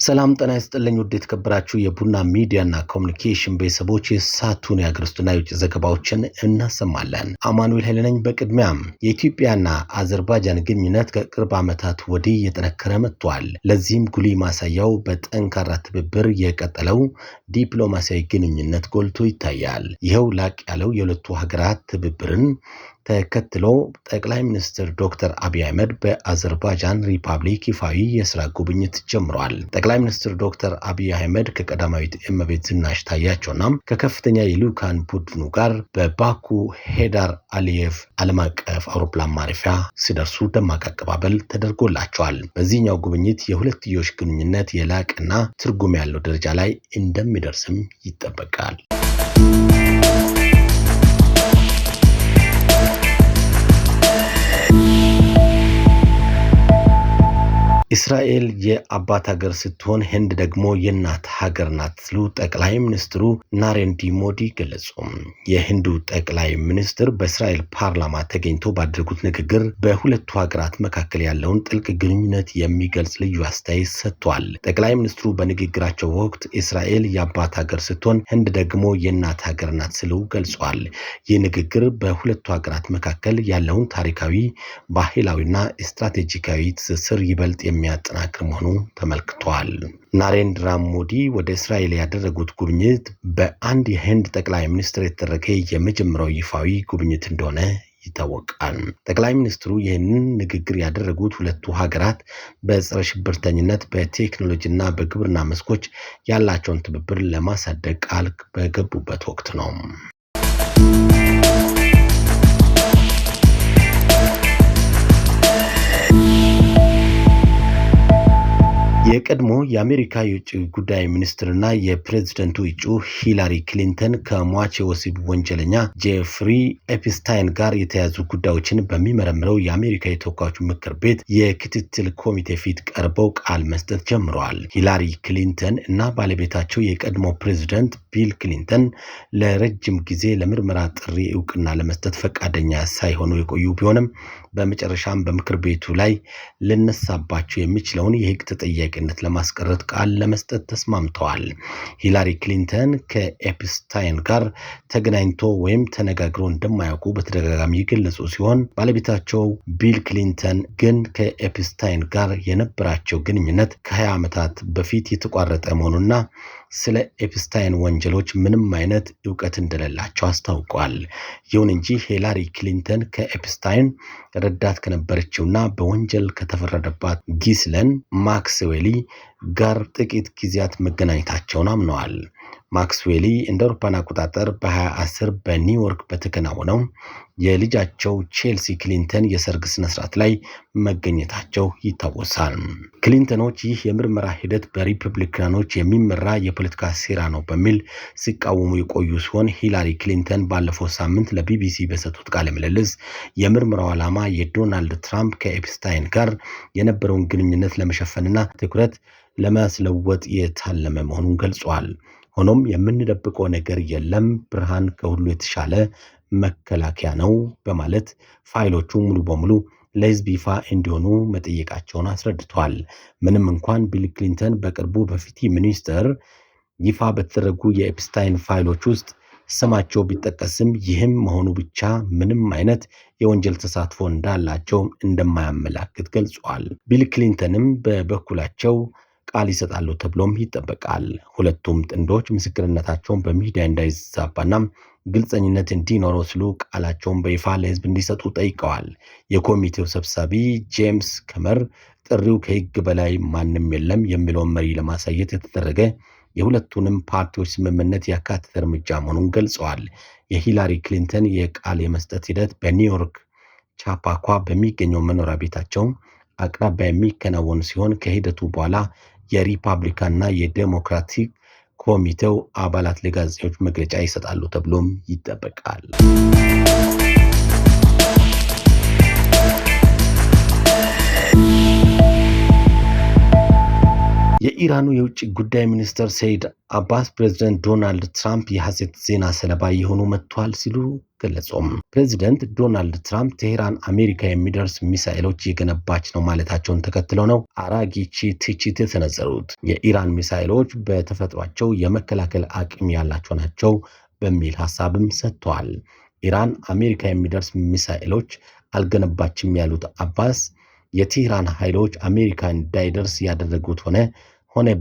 ሰላም ጤና ይስጥልኝ ውድ የተከበራችሁ የቡና ሚዲያና ኮሙኒኬሽን ቤተሰቦች የሳቱን ያገርስቱና የውጭ ዘገባዎችን እናሰማለን። አማኑኤል ኃይለ ነኝ። በቅድሚያም የኢትዮጵያና አዘርባይጃን ግንኙነት ከቅርብ ዓመታት ወዲህ እየጠነከረ መጥቷል። ለዚህም ጉልህ ማሳያው በጠንካራ ትብብር የቀጠለው ዲፕሎማሲያዊ ግንኙነት ጎልቶ ይታያል። ይኸው ላቅ ያለው የሁለቱ ሀገራት ትብብርን ተከትሎ ጠቅላይ ሚኒስትር ዶክተር አብይ አህመድ በአዘርባይጃን ሪፐብሊክ ይፋዊ የሥራ ጉብኝት ጀምረዋል። ጠቅላይ ሚኒስትር ዶክተር አብይ አህመድ ከቀዳማዊት እመቤት ዝናሽ ታያቸውና ከከፍተኛ የልዑካን ቡድኑ ጋር በባኩ ሄዳር አሊየቭ ዓለም አቀፍ አውሮፕላን ማረፊያ ሲደርሱ ደማቅ አቀባበል ተደርጎላቸዋል። በዚህኛው ጉብኝት የሁለትዮሽ ግንኙነት የላቀና ትርጉም ያለው ደረጃ ላይ እንደሚደርስም ይጠበቃል። እስራኤል የአባት ሀገር ስትሆን ህንድ ደግሞ የእናት ሀገር ናት ሲሉ ጠቅላይ ሚኒስትሩ ናሬንድራ ሞዲ ገለጹ። የህንዱ ጠቅላይ ሚኒስትር በእስራኤል ፓርላማ ተገኝተው ባደረጉት ንግግር በሁለቱ ሀገራት መካከል ያለውን ጥልቅ ግንኙነት የሚገልጽ ልዩ አስተያየት ሰጥተዋል። ጠቅላይ ሚኒስትሩ በንግግራቸው ወቅት እስራኤል የአባት ሀገር ስትሆን ህንድ ደግሞ የእናት ሀገር ናት ሲሉ ገልጸዋል። ይህ ንግግር በሁለቱ ሀገራት መካከል ያለውን ታሪካዊ፣ ባህላዊና ስትራቴጂካዊ ትስስር ይበልጥ የሚያጠናክር መሆኑ ተመልክቷል። ናሬንድራ ሞዲ ወደ እስራኤል ያደረጉት ጉብኝት በአንድ የህንድ ጠቅላይ ሚኒስትር የተደረገ የመጀመሪያው ይፋዊ ጉብኝት እንደሆነ ይታወቃል። ጠቅላይ ሚኒስትሩ ይህንን ንግግር ያደረጉት ሁለቱ ሀገራት በጸረ ሽብርተኝነት፣ በቴክኖሎጂና በግብርና መስኮች ያላቸውን ትብብር ለማሳደግ ቃል በገቡበት ወቅት ነው። የቀድሞ የአሜሪካ የውጭ ጉዳይ ሚኒስትርና የፕሬዝዳንቱ እጩ ሂላሪ ክሊንተን ከሟች የወሲብ ወንጀለኛ ጄፍሪ ኤፕስታይን ጋር የተያዙ ጉዳዮችን በሚመረምረው የአሜሪካ የተወካዮች ምክር ቤት የክትትል ኮሚቴ ፊት ቀርበው ቃል መስጠት ጀምረዋል። ሂላሪ ክሊንተን እና ባለቤታቸው የቀድሞ ፕሬዝዳንት ቢል ክሊንተን ለረጅም ጊዜ ለምርመራ ጥሪ እውቅና ለመስጠት ፈቃደኛ ሳይሆኑ የቆዩ ቢሆንም በመጨረሻም በምክር ቤቱ ላይ ልነሳባቸው የሚችለውን የህግ ተጠያቂነት ለማስቀረት ቃል ለመስጠት ተስማምተዋል። ሂላሪ ክሊንተን ከኤፕስታይን ጋር ተገናኝቶ ወይም ተነጋግሮ እንደማያውቁ በተደጋጋሚ የገለጹ ሲሆን ባለቤታቸው ቢል ክሊንተን ግን ከኤፕስታይን ጋር የነበራቸው ግንኙነት ከ20 ዓመታት በፊት የተቋረጠ መሆኑና ስለ ኤፕስታይን ወንጀሎች ምንም አይነት ዕውቀት እንደሌላቸው አስታውቋል። ይሁን እንጂ ሂላሪ ክሊንተን ከኤፕስታይን ረዳት ከነበረችውና በወንጀል ከተፈረደባት ጊስለን ማክስዌሊ ጋር ጥቂት ጊዜያት መገናኘታቸውን አምነዋል። ማክስዌሊ እንደ አውሮፓውያን አቆጣጠር በ2010 በኒውዮርክ በተከናወነው የልጃቸው ቼልሲ ክሊንተን የሰርግ ስነስርዓት ላይ መገኘታቸው ይታወሳል። ክሊንተኖች ይህ የምርመራ ሂደት በሪፐብሊካኖች የሚመራ የፖለቲካ ሴራ ነው በሚል ሲቃወሙ የቆዩ ሲሆን ሂላሪ ክሊንተን ባለፈው ሳምንት ለቢቢሲ በሰጡት ቃለ ምልልስ የምርመራው ዓላማ የዶናልድ ትራምፕ ከኤፕስታይን ጋር የነበረውን ግንኙነት ለመሸፈንና ትኩረት ለማስለወጥ የታለመ መሆኑን ገልጿል። ሆኖም የምንደብቀው ነገር የለም፣ ብርሃን ከሁሉ የተሻለ መከላከያ ነው በማለት ፋይሎቹ ሙሉ በሙሉ ለህዝብ ይፋ እንዲሆኑ መጠየቃቸውን አስረድቷል። ምንም እንኳን ቢል ክሊንተን በቅርቡ በፍትህ ሚኒስቴር ይፋ በተደረጉ የኤፕስታይን ፋይሎች ውስጥ ስማቸው ቢጠቀስም ይህም መሆኑ ብቻ ምንም አይነት የወንጀል ተሳትፎ እንዳላቸው እንደማያመላክት ገልጿል። ቢል ክሊንተንም በበኩላቸው ቃል ይሰጣሉ ተብሎም ይጠበቃል። ሁለቱም ጥንዶች ምስክርነታቸውን በሚዲያ እንዳይዛባና ግልጸኝነት እንዲኖረው ሲሉ ቃላቸውን በይፋ ለህዝብ እንዲሰጡ ጠይቀዋል። የኮሚቴው ሰብሳቢ ጄምስ ከመር ጥሪው ከህግ በላይ ማንም የለም የሚለውን መሪ ለማሳየት የተደረገ የሁለቱንም ፓርቲዎች ስምምነት ያካተተ እርምጃ መሆኑን ገልጸዋል። የሂላሪ ክሊንተን የቃል የመስጠት ሂደት በኒውዮርክ ቻፓኳ በሚገኘው መኖሪያ ቤታቸው አቅራቢያ የሚከናወን ሲሆን ከሂደቱ በኋላ የሪፐብሊካንና የዴሞክራቲክ ኮሚቴው አባላት ለጋዜጠኞች መግለጫ ይሰጣሉ ተብሎም ይጠበቃል። የኢራኑ የውጭ ጉዳይ ሚኒስትር ሰይድ አባስ ፕሬዝዳንት ዶናልድ ትራምፕ የሐሰት ዜና ሰለባ የሆኑ መጥተዋል ሲሉ ገለጹም። ፕሬዝዳንት ዶናልድ ትራምፕ ቴህራን አሜሪካ የሚደርስ ሚሳኤሎች እየገነባች ነው ማለታቸውን ተከትለው ነው አራጊቺ ትችት የተሰነዘሩት። የኢራን ሚሳኤሎች በተፈጥሯቸው የመከላከል አቅም ያላቸው ናቸው በሚል ሐሳብም ሰጥተዋል። ኢራን አሜሪካ የሚደርስ ሚሳኤሎች አልገነባችም ያሉት አባስ የቴህራን ኃይሎች አሜሪካ እንዳይደርስ ያደረጉት ሆነ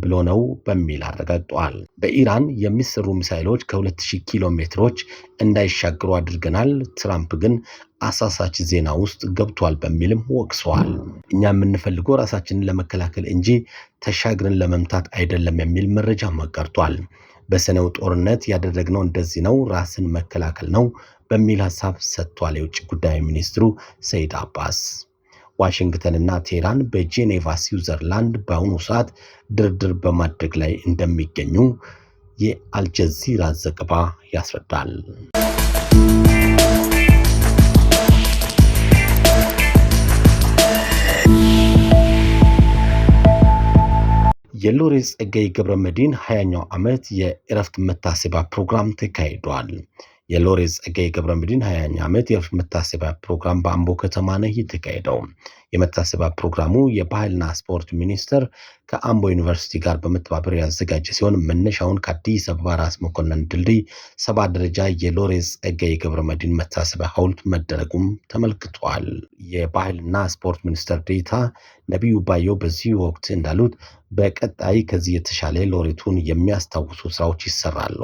ብሎ ነው በሚል አረጋግጠዋል። በኢራን የሚሰሩ ሚሳኤሎች ከ2000 ኪሎ ሜትሮች እንዳይሻገሩ አድርገናል። ትራምፕ ግን አሳሳች ዜና ውስጥ ገብቷል በሚልም ወቅሰዋል። እኛ የምንፈልገው ራሳችንን ለመከላከል እንጂ ተሻግረን ለመምታት አይደለም የሚል መረጃ አጋርቷል። በሰኔው ጦርነት ያደረግነው እንደዚህ ነው፣ ራስን መከላከል ነው በሚል ሐሳብ ሰጥቷል የውጭ ጉዳይ ሚኒስትሩ ሰይድ አባስ። ዋሽንግተንና ቴህራን በጄኔቫ ስዊዘርላንድ በአሁኑ ሰዓት ድርድር በማድረግ ላይ እንደሚገኙ የአልጀዚራ ዘገባ ያስረዳል። የሎሬት ጸጋዬ ገብረመድህን 20ኛው ዓመት የእረፍት መታሰቢያ ፕሮግራም ተካሂዷል። የሎሬት ጸጋዬ ገብረመድህን 20ኛ ዓመት የእረፍት መታሰቢያ ፕሮግራም በአምቦ ከተማ ነው የተካሄደው። የመታሰቢያ ፕሮግራሙ የባህልና ስፖርት ሚኒስቴር ከአምቦ ዩኒቨርሲቲ ጋር በመተባበር ያዘጋጀ ሲሆን መነሻውን ከአዲስ አበባ ራስ መኮንን ድልድይ 7 ደረጃ የሎሬት ጸጋዬ ገብረመድህን መታሰቢያ ሐውልት መደረጉም ተመልክቷል። የባህልና ስፖርት ሚኒስትር ዴኤታ ነቢዩ ባየው በዚህ ወቅት እንዳሉት በቀጣይ ከዚህ የተሻለ ሎሬቱን የሚያስታውሱ ስራዎች ይሰራሉ።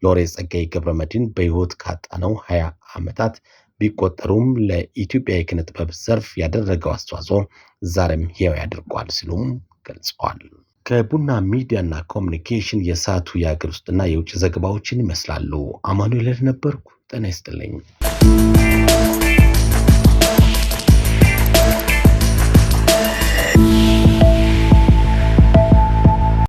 ሎሬት ጸጋዬ ገብረመድህን በሕይወት ካጣነው 20 ዓመታት ቢቆጠሩም ለኢትዮጵያ የኪነ ጥበብ ዘርፍ ያደረገው አስተዋጽኦ ዛሬም ሕያው ያደርገዋል ሲሉም ገልጸዋል። ከቡና ሚዲያና ኮሚኒኬሽን የሰዓቱ የሀገር ውስጥና የውጭ ዘገባዎችን ይመስላሉ። አማኑኤል ነበርኩ። ጤና ይስጥልኝ።